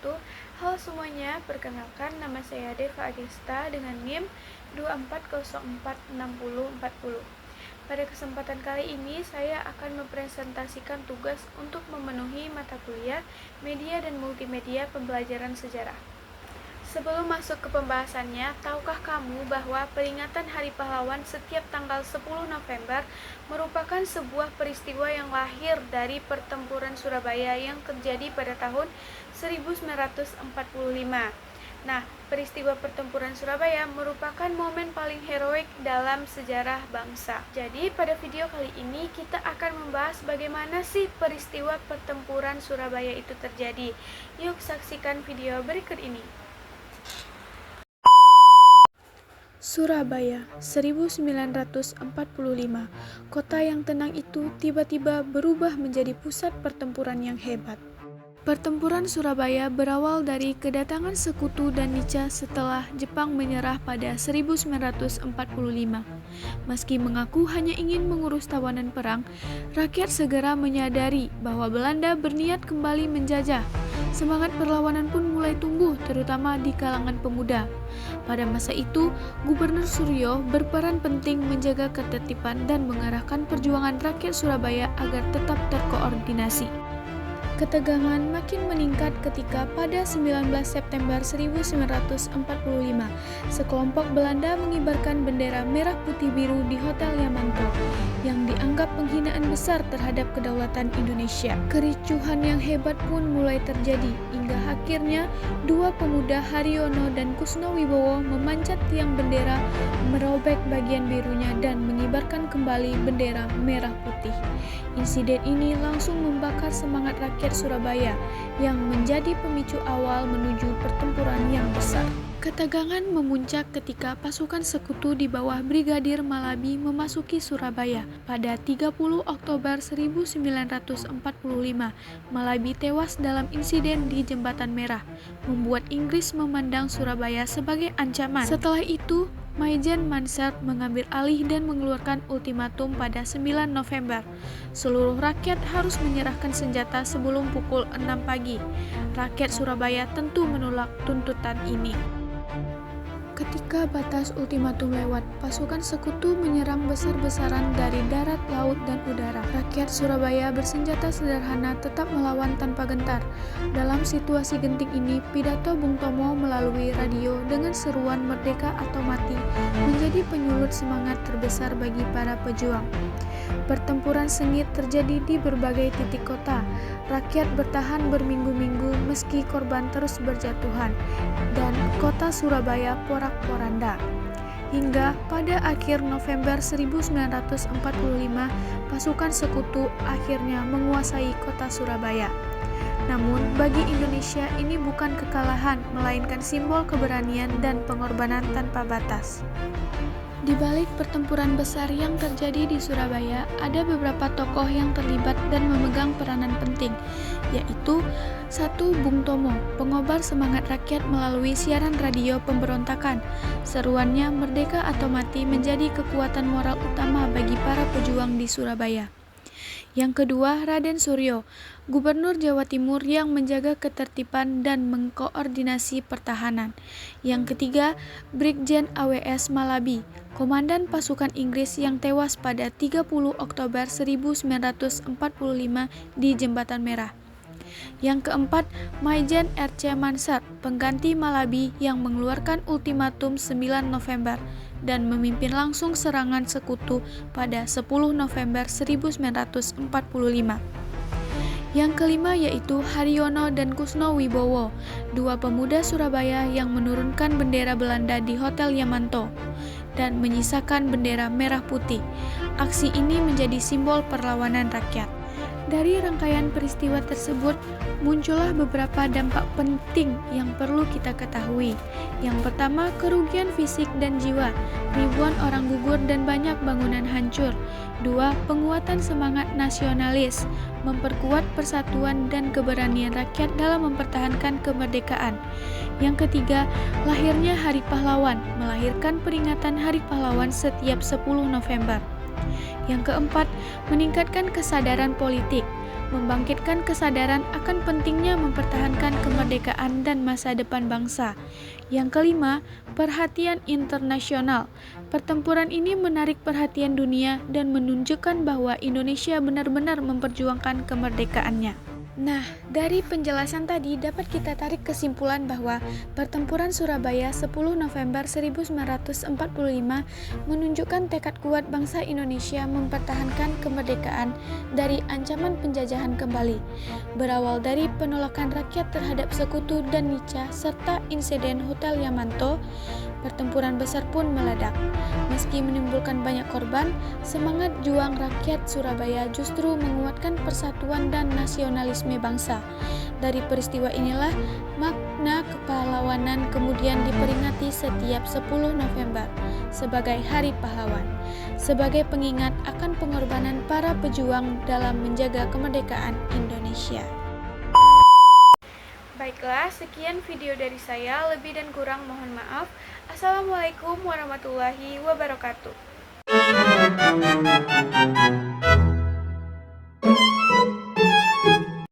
wabarakatuh. Halo semuanya, perkenalkan nama saya Deva Agesta dengan NIM 24046040. Pada kesempatan kali ini saya akan mempresentasikan tugas untuk memenuhi mata kuliah Media dan Multimedia Pembelajaran Sejarah. Sebelum masuk ke pembahasannya, tahukah kamu bahwa peringatan Hari Pahlawan setiap tanggal 10 November merupakan sebuah peristiwa yang lahir dari pertempuran Surabaya yang terjadi pada tahun 1945. Nah, peristiwa pertempuran Surabaya merupakan momen paling heroik dalam sejarah bangsa. Jadi, pada video kali ini kita akan membahas bagaimana sih peristiwa pertempuran Surabaya itu terjadi. Yuk saksikan video berikut ini. Surabaya, 1945. Kota yang tenang itu tiba-tiba berubah menjadi pusat pertempuran yang hebat. Pertempuran Surabaya berawal dari kedatangan sekutu dan Nica setelah Jepang menyerah pada 1945. Meski mengaku hanya ingin mengurus tawanan perang, rakyat segera menyadari bahwa Belanda berniat kembali menjajah. Semangat perlawanan pun mulai tumbuh, terutama di kalangan pemuda. Pada masa itu, Gubernur Suryo berperan penting menjaga ketertiban dan mengarahkan perjuangan rakyat Surabaya agar tetap terkoordinasi. Ketegangan makin meningkat ketika pada 19 September 1945, sekelompok Belanda mengibarkan bendera merah putih biru di Hotel Yamanto yang dianggap penghinaan besar terhadap kedaulatan Indonesia. Kericuhan yang hebat pun mulai terjadi hingga akhirnya dua pemuda Haryono dan Kusno Wibowo memanjat tiang bendera, merobek bagian birunya dan mengibarkan kembali bendera merah putih. Insiden ini langsung membakar semangat rakyat Surabaya yang menjadi pemicu awal menuju pertempuran yang besar. Ketegangan memuncak ketika pasukan sekutu di bawah Brigadir Malabi memasuki Surabaya. Pada 30 Oktober 1945, Malabi tewas dalam insiden di Jembatan Merah, membuat Inggris memandang Surabaya sebagai ancaman. Setelah itu, Maijen Mansert mengambil alih dan mengeluarkan ultimatum pada 9 November. Seluruh rakyat harus menyerahkan senjata sebelum pukul 6 pagi. Rakyat Surabaya tentu menolak tuntutan ini. Ketika batas ultimatum lewat, pasukan sekutu menyerang besar-besaran dari darat, laut, dan udara. Rakyat Surabaya bersenjata sederhana tetap melawan tanpa gentar. Dalam situasi genting ini, pidato Bung Tomo melalui radio dengan seruan merdeka atau mati menjadi penyulut semangat terbesar bagi para pejuang. Pertempuran sengit terjadi di berbagai titik kota. Rakyat bertahan berminggu-minggu meski korban terus berjatuhan, dan kota Surabaya porak-poranda. Hingga pada akhir November 1945, pasukan sekutu akhirnya menguasai kota Surabaya. Namun, bagi Indonesia ini bukan kekalahan, melainkan simbol keberanian dan pengorbanan tanpa batas. Di balik pertempuran besar yang terjadi di Surabaya, ada beberapa tokoh yang terlibat dan memegang peranan penting, yaitu 1. Bung Tomo, pengobar semangat rakyat melalui siaran radio pemberontakan. Seruannya merdeka atau mati menjadi kekuatan moral utama bagi para pejuang di Surabaya. Yang kedua, Raden Suryo, Gubernur Jawa Timur yang menjaga ketertiban dan mengkoordinasi pertahanan. Yang ketiga, Brigjen AWS Malabi, komandan pasukan Inggris yang tewas pada 30 Oktober 1945 di Jembatan Merah. Yang keempat, Maijen R.C. Mansert, pengganti Malabi yang mengeluarkan ultimatum 9 November dan memimpin langsung serangan sekutu pada 10 November 1945. Yang kelima yaitu Haryono dan Kusno Wibowo, dua pemuda Surabaya yang menurunkan bendera Belanda di Hotel Yamanto dan menyisakan bendera merah putih. Aksi ini menjadi simbol perlawanan rakyat. Dari rangkaian peristiwa tersebut, muncullah beberapa dampak penting yang perlu kita ketahui. Yang pertama, kerugian fisik dan jiwa. Ribuan orang gugur dan banyak bangunan hancur. 2. Penguatan semangat nasionalis, memperkuat persatuan dan keberanian rakyat dalam mempertahankan kemerdekaan. Yang ketiga, lahirnya Hari Pahlawan, melahirkan peringatan Hari Pahlawan setiap 10 November. Yang keempat, meningkatkan kesadaran politik. membangkitkan kesadaran akan pentingnya mempertahankan kemerdekaan dan masa depan bangsa. Yang kelima, perhatian internasional. Pertempuran ini menarik perhatian dunia dan menunjukkan bahwa Indonesia benar-benar memperjuangkan kemerdekaannya. Nah, dari penjelasan tadi dapat kita tarik kesimpulan bahwa Pertempuran Surabaya 10 November 1945 menunjukkan tekad kuat bangsa Indonesia mempertahankan kemerdekaan dari ancaman penjajahan kembali. Berawal dari penolakan rakyat terhadap sekutu dan Nica serta insiden Hotel Yamanto, pertempuran besar pun meledak. Meski menimbulkan banyak korban, semangat juang rakyat Surabaya justru menguatkan persatuan dan nasionalisme bangsa. Dari peristiwa inilah makna kepahlawanan kemudian diperingati setiap 10 November sebagai Hari Pahlawan, sebagai pengingat akan pengorbanan para pejuang dalam menjaga kemerdekaan Indonesia. Baiklah, sekian video dari saya, lebih dan kurang mohon maaf. Assalamualaikum warahmatullahi wabarakatuh.